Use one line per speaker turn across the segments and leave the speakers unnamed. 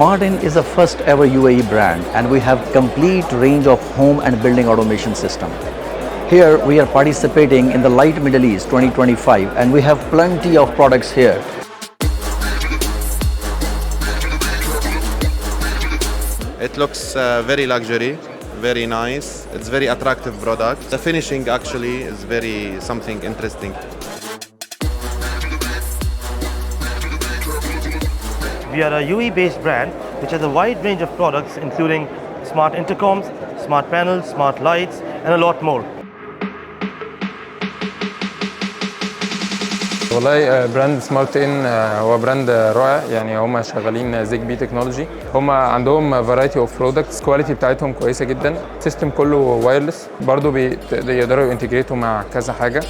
Smartinn is the first ever UAE brand, and we have complete range of home and building automation system. Here we are participating in the Light Middle East 2025 and we have plenty of products here.
It looks very luxury, very nice. It's very attractive product. The finishing actually is very something interesting.
We are a UE-based brand which has a wide range of products including smart intercoms, smart panels, smart lights and a lot more.
والله براند سمارتين هو براند رائع. يعني هم شغالين زيجبي تكنولوجي. هم عندهم فرايتي اوف برودكتس، الكواليتي بتاعتهم كويسه جدا، السيستم كله وايرلس، برضه بيقدروا ينتجريتوا مع كذا حاجه.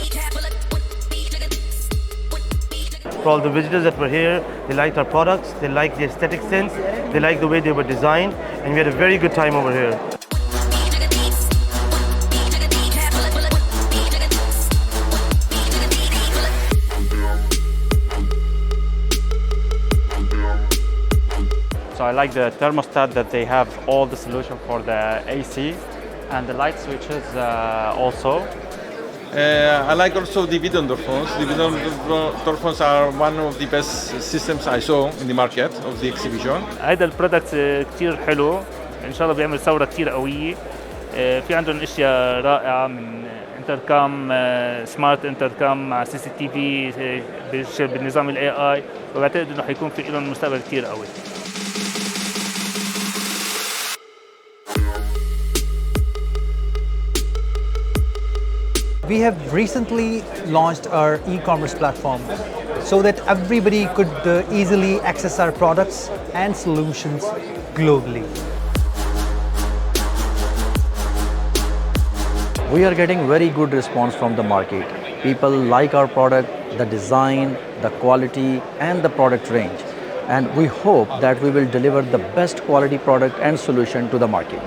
For all the visitors that were here, they liked our products, they liked the aesthetic sense, they liked the way they were designed, and we had a very good time over here.
So I like the thermostat that they have all the solution for the AC and the light switches also.
I like also the video door phones. The video door phones are one of the best systems I saw in the market of the exhibition.
هذا البرودكت كتير حلو، ان شاء الله بيعمل ثوره كتير قويه. في عندهم اشياء رائعه من انتركام، سمارت انتركام مع CCTV بالنظام الاي اي، وبعتقد انه حيكون في لهم مستقبل كتير قوي.
We have recently launched our e-commerce platform so that everybody could easily access our products and solutions globally.
We are getting very good response from the market. People like our product, the design, the quality and the product range. And we hope that we will deliver the best quality product and solution to the market.